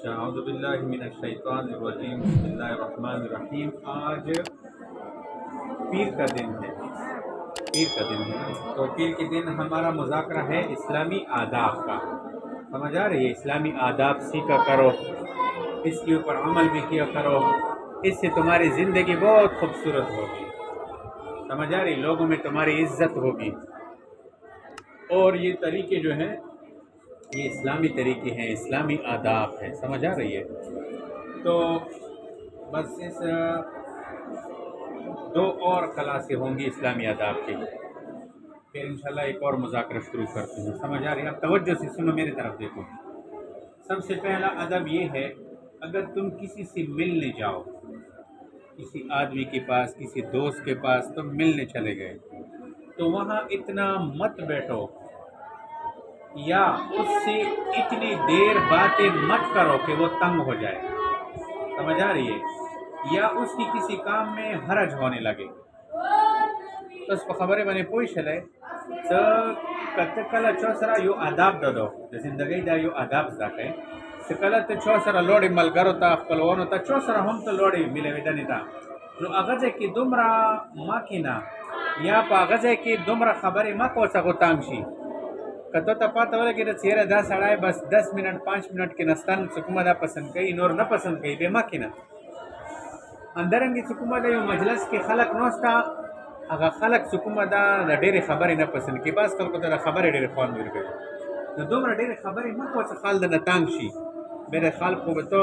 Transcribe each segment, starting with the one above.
औज़ुबिल्लाहि मिनश्शैतानिर्रजीम बिस्मिल्लाहिर्रहमानिर्रहीम। आज पीर का दिन है। पीर का दिन है ना, तो पीर के दिन हमारा मुज़ाकरा है इस्लामी आदाब का। समझ आ रही है? इस्लामी आदाब सीखा करो, इसके ऊपर अमल भी किया करो, इससे तुम्हारी ज़िंदगी बहुत खूबसूरत होगी। समझ आ रही? लोगों में तुम्हारी इज्जत होगी। और ये तरीके जो हैं ये इस्लामी तरीके हैं, इस्लामी आदाब है। समझ आ रही है? तो बस इस दो और क्लासें होंगी इस्लामी आदाब की, फिर इंशाल्लाह एक और मुज़ाकरा शुरू करते हैं। समझ आ रही है? अब तवज्जो से सुनो, मेरी तरफ देखो। सबसे पहला अदब ये है, अगर तुम किसी से मिलने जाओ, किसी आदमी के पास, किसी दोस्त के पास तुम मिलने चले गए, तो वहाँ इतना मत बैठो या उससे इतनी देर बातें मत करो कि वो तंग हो जाए। समझ आ रही है? या उसकी किसी काम में हरज होने लगे। तो उसको खबरें बने पोई चले तो कल चौसरा यो आदाब दो जिंदगी दा यो आदाब जाके सकल तो चौसरा लोड़ी मलगरो ता खपलवानो ता चौसरा हम तो लोड़ी मिले वेदनी ता नो अगजे की दुमरा माकिना या पागजे की दुमरा खबरें मा को सको तांगशी कतो त पता वाले कि चेहरा 10 अड़ाई बस 10 मिनट 5 मिनट के नस्तन सुकुमा दा पसंद कई नोर न पसंद कई बे माकिना अंदरंगी सुकुमा दा यो मजलिस के खलक नोस्ता अगर खलक सुकुमा दा ढेरे खबरें न पसंद की बास कल को दा खबरें ढेरे फोन मिल गई न दोमरा ढेरे खबरें मा को खाल दा नतांगशी मेरे खाल को तो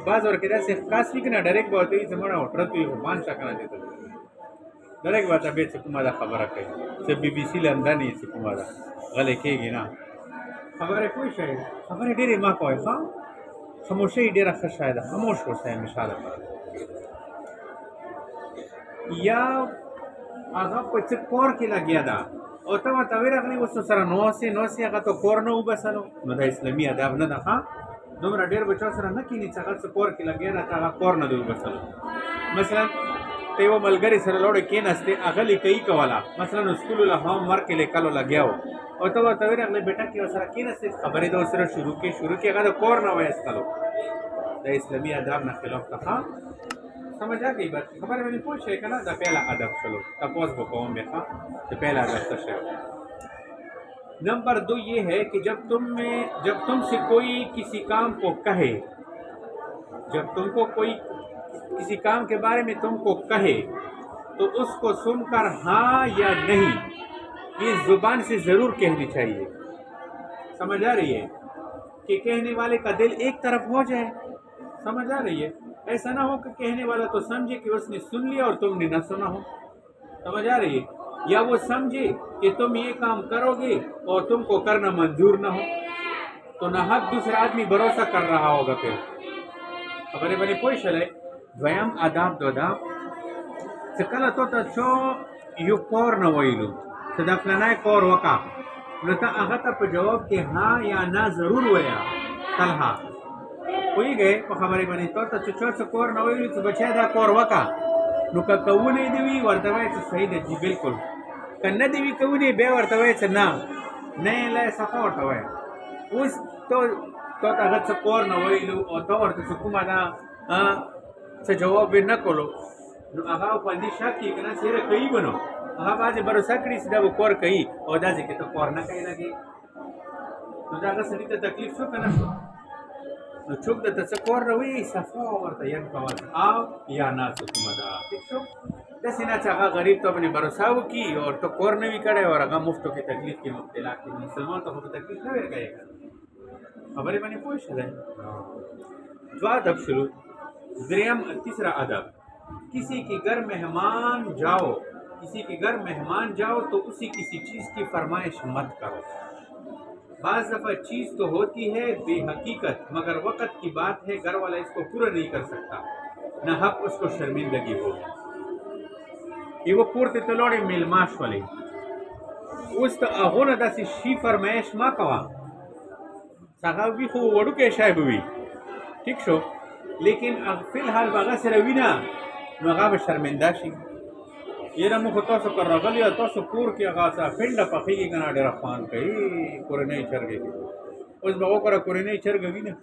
बाज और के से खास भी ना डायरेक्ट बात है जमाना उठरा तो ये मान सकना देता डायरेक्ट बात है सुकुमा दा खबर है से बीबीसी लंदन ही सुकुमा दा गले केगी ना खबरें कोई शायद खबरें ढेरे मा को है हां खामोशी ढेरा शायद खामोश हो से मिसाल या आगा पच कोर के लगिया दा और तब तवेरा अगली वो सरा नो से आगा तो कोर न उबसलो न दा इस्लामी आदाब न दा दोमरा ढेर बच्चों सरा न की नीचा का कोर के लगिया दा आगा कोर न दे उबसलो मसलन ते वो मलगरी सर लोड़े के नस्ते अगली कई कवाला मसलन स्कूल ला होमवर्क के ले कलो लगिया हो और तब तवेरा अगले बेटा की सरा के नस्ते खबरें दो सरा शुरू के आगा तो कोर न वयस कलो दा इस्लामी आदाब न खिलाफ था। समझ आ गई बात? खबर मैंने पूछ है ना दा पहला अदब चलो तपोस को कौन देखा तो पहला अदब तशर। नंबर 2 ये है कि जब तुमसे कोई किसी काम को कहे, जब तुमको कोई किसी काम के बारे में तुमको कहे तो उसको सुनकर हाँ या नहीं ये जुबान से जरूर कहनी चाहिए। समझ आ रही है? कि कहने वाले का दिल एक तरफ हो जाए। समझ आ रही है? ऐसा ना हो कि कहने वाला तो समझे कि उसने सुन लिया और तुमने न सुना हो। समझ आ रही है? या वो समझे कि तुम ये काम करोगे और तुमको करना मंजूर ना हो, तो ना हक दूसरा आदमी भरोसा कर रहा होगा। फिर खबरें बने कोई चले द्वयम आदाब दोदा सकल तो तछो यू कोर न वइलू सदफलना कोर वका नता अगता पे जवाब के हाँ या ना जरूर वया कलहा कोई गए तो खबरें बनी तो चुचो से कोर न वइलू तो बचे दा कोर वका नुका कौने देवी वर्तवे से सही दे जी बिल्कुल कन्ना देवी कौने बे वर्तवे से ना नहीं ले सफा वर्तवे उस तो अगत से कोर न वइलू और तो वर्त से कुमादा से जवाब भी न कोलो आगा पंदी शाकी कना सेरे कई बनो आगा बाजे भरोसा करी सीधा वो कोर कई और दाजे के तो कोर ना कई लगे तो जागा सरी तो तकलीफ सो कना तो चुप द त कोर रवी सफा और तयन कवर आओ या ना सुकुमदा ठीक छो दसिना चाहा गरीब तो अपने भरोसा की और तो कोर ने भी करे और आगा मुफ्त की तकलीफ की मुब्तला की मुसलमान तो हो तकलीफ ना करेगा। खबरें बनी पूछ ले द्वा अदब शुरू द्रियम तीसरा अदब किसी के घर मेहमान जाओ, किसी के घर मेहमान जाओ तो उसी किसी चीज की फरमाइश मत करो। बाज़ दफा चीज तो होती है बेहकीकत मगर वक़्त की बात है घर वाला इसको पूरा नहीं कर सकता न हक उसको शर्मिंदगी होगी। ये वो पूर्ति तलोड़े मिलमाश वाले उस तो अगोन दासी शी फरमाइश मा कवा साहब भी खूब वड़ू के शायब हुई ठीक शो लेकिन अब फिलहाल बागा से रवीना मगा शर्मिंदा शी ये रमु को तो कर रगल या तो पूर के आगासा फिंड पखी की कना डेरा फान कई कोरे नहीं चर गई उस बगो कर कोरे नहीं चर गई ना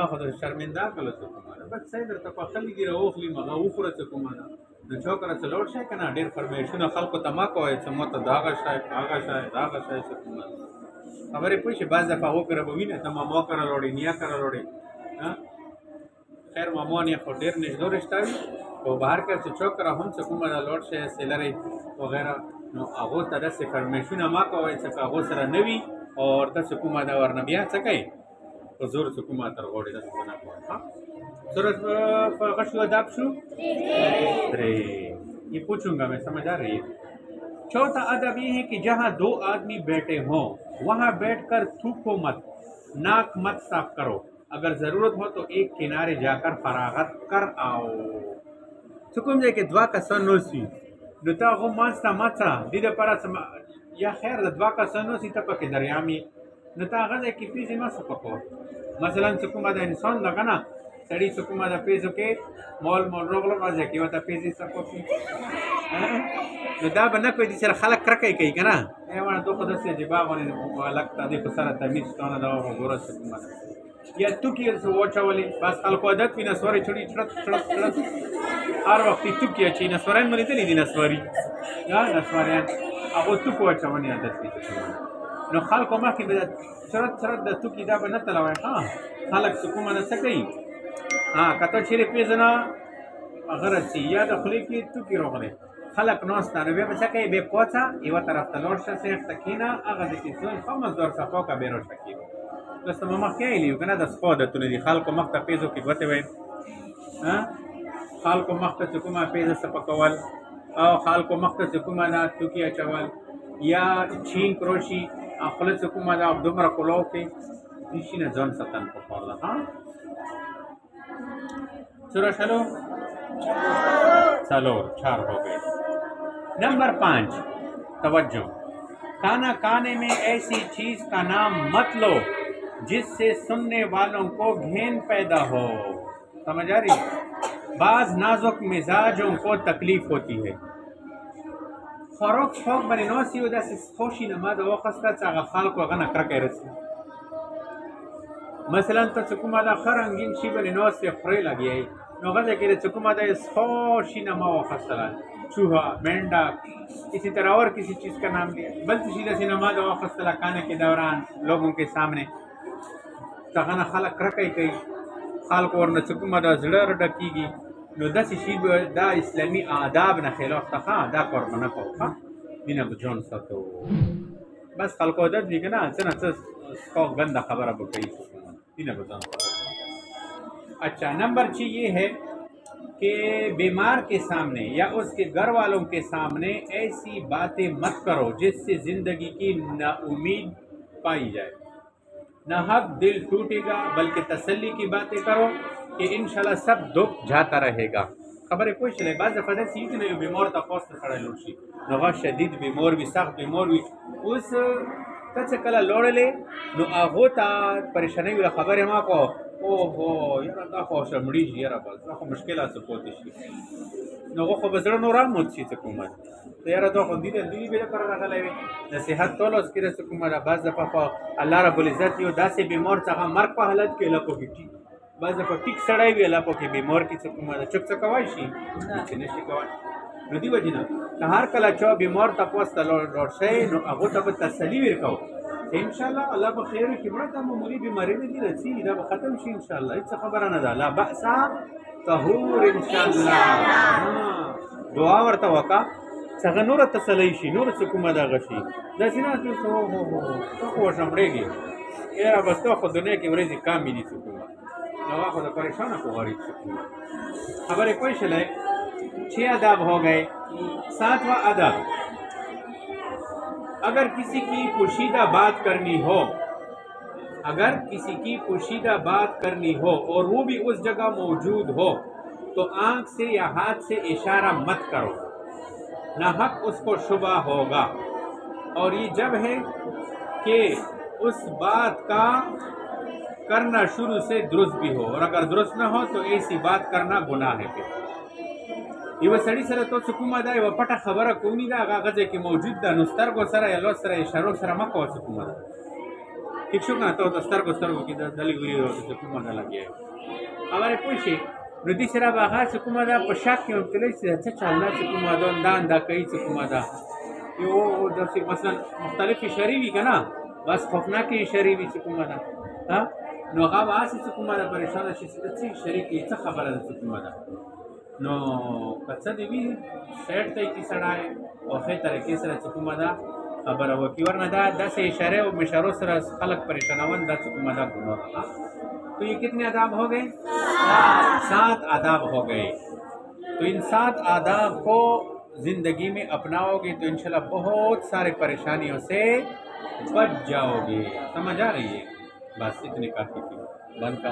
خو د شرمنده کړلو څه کومه ده بس صحیح درته پخلی دي راوخلي مغه وخوره څه کومه ده نو چوکره څه لوړ شئ که نه ډېر فرمیشونه خلکو ته مه کوئ چې ما ته د هغه شی هغه شی د هغه شی څه کومه ده خبرې پوه شي بعض دفعه هغو کره به وینه ته ماما کره لوړې نیا کره لوړې خیر ماما نیا خو ډېر نږدې رشته وي خو بهر کې چې چوکره هم څه کومه ده لوړ شی هسې لرئ وغیره نو هغو ته داسې فرمیشونه مه کوئ چې که هغو سره نه وي او ورته څه کومه ده ورنه بیا څه کوئ په زور څه کومه تر غوړې داسې ونه کوئ सूरज गशु अदाबशु ये पूछूंगा मैं समझ आ रही है। चौथा अदब ये है कि जहाँ दो आदमी बैठे हों वहाँ बैठकर थूको मत, नाक मत साफ करो, अगर जरूरत हो तो एक किनारे जाकर फरागत कर आओ। सुकुम जे के दुआ का सनोसी नता गो मास्ता माचा दीदे para या खैर दुआ का सनोसी तक के दरिया में नता गजे की पीछे मत सपको मसलन सुकुम दा इंसान लगा ना सड़ी सुकुमा दा पेजो के मॉल रोगलो मजे की वता पेजी सको की नو دا به نه کوي چې خلک کرکه کوي کنه ایوانه دوه خدای سي جبا باندې لکتا دي په سره تمیز ستونه دا وګوره سکوما یا تو کې څه وچولې بس خلکو عادت وینه سوري چړي چړت چړت چړت هر وخت تو کې چې نه سورین باندې دي نه سوري یا نه سورین هغه تو کو چونه عادت دي نو خلکو ما کې به چړت چړت د تو کې دا به نه تلوي ها خلک سکوما نه سکي کته چیرې پیژنه اگر چې یا د خلی کې تو کې روغله خلق نوستانه به بچکه به پوڅا یو طرف ته لور شه سیخ تکینا هغه د کیسون خمس دور صفو کا بیرو شکیو بس ما مخ کې لیو کنه د سپو د تل دي خلکو مخ ته پیزو کې غوته وای خلکو مخ ته کومه پیزه سپکول او خلکو مخ ته کومه نه تو کې اچول یا چین کروشي خپل کومه د عبدمر کولو کې نشینه ځان ستن په پورده ها سورہ چلو चलो 4 हो गए। नंबर 5 तवज्जो, खाना खाने में ऐसी चीज का नाम मत लो जिससे सुनने वालों को घिन पैदा हो। समझ आ रही? बाज नाजुक मिजाजों को तकलीफ होती है। खरोक फोक बने नोसी वदा से खोशी नमाद वखस्ता चागा खाल को गना करके रसी मसलन तो चुकुमा दा खरंगिन शी बने नोस से फ्रे लगी है नौ गजे के चुकुमा दा खोशी नमा वखस्ता चूहा मेंढक इसी तरह और किसी चीज का नाम लिया बल्कि सीधा से नमाज वखस्ता खाने के दौरान लोगों के सामने तगना खाला करके कई खाल को और न चुकुमा दा जड़र डकीगी نو داسې شی دا اسلامي آداب نه خلاف څخه دا کار نه کوه مینه به جان ساتو بس خلکو عادت دی که نه څه نه څه سپاک گنده خبره به کوي مینه به جان ساتو اچھا نمبر 6 یہ ہے کہ بیمار کے سامنے یا اس کے گھر والوں کے سامنے ایسی باتیں مت کرو جس سے زندگی کی نا امید پائی جائے نہ حق دل ٹوٹے گا بلکہ تسلی کی باتیں کرو कि इंशाल्लाह सब दुख जाता रहेगा खबर है कोई चले बाज दफा सीट नहीं बीमार ता पोस्ट खड़ा लोशी नवा शदीद बीमार भी सख्त बीमार भी उस कच कला लोड़ले नो आगोता परेशानी वाला खबर है मा को ओहो यार दा खो शमड़ी यार बस खो मुश्किलात से पोती शी नो खो बजर नो राम मोत शी तकुमा तो यार दो खो दी बेला कर रहा ले नसीहत तोलो उसकी रसकुमा बाज दफा अल्लाह रब्बुल इज्जत यो दासे बीमार चा मर په حالت کې لکو کی بعض په ټیک سړی وی لا پکې بیمار کی څه کومه چک څه کوي شي چې نشي کوي نو دی وجنه که هر کله چې بیمار تاسو ته لور شي نو هغه ته تسلی ورکاو ان شاء الله الله په خیر کې مړه ته معمولی بیماری نه دي رسي دا به ختم شي ان شاء الله هیڅ خبره نه ده لا باس طهور ان شاء الله دعا ورته وکا څنګه نور تسلی شي نور څه کومه دا غشي دا سينه ته هو خو شمړېږي یاره بس ته خو دنیا کې ورځي کامې دي څه کومه नवा खुद परेशान को गरीब खबर कोई चले 6 अदब हो गए। 7वां अदब, अगर किसी की पोशीदा बात करनी हो और वो भी उस जगह मौजूद हो तो आंख से या हाथ से इशारा मत करो ना हक उसको शुबा होगा और ये जब है कि उस बात का करना शुरू से दुरुस्त भी हो और अगर दुरुस्त न हो तो ऐसी बात करना गुनाह है। फिर ये सड़ी सर तो सुकुमा दा वो पटा खबर कोनी दा कागज के मौजूद दा नुस्तर को सर या लो सर इशारों सर मको सुकुमा ठिक शो کنه ته سترګو کې د دلې ګوري چې کومه ده لګي خبرې پوه شي نو دې سره به هغه چې کومه ده په شک کې مبتلا شي چې چلنا چې کومه ده دا کوي چې کومه ده یو داسې مثلا مختلفې اشارې وي که نه بس خوفناکې اشارې وي چې کومه ده نو هغه به هسې چې کومه ده پریشانه شي چې د څه اشارې کوي څه خبره ده چې کومه ده نو که څه دې وي سیټ ته یې کي سړی او ښې طریقې سره چې کومه ده خبره وکړي ورنه دا داسې اشارے اور اشاروں سے خلق پریشانون دا چکو مذاق بنا رہا تو یہ کتنے آداب ہو گئے 7 آداب ہو گئے تو ان 7 آداب کو زندگی میں اپناؤ گے تو انشاءاللہ بہت سارے پریشانیوں سے بچ جاؤ گے سمجھ آ رہی ہے بس اتنے کافی تھی بند کا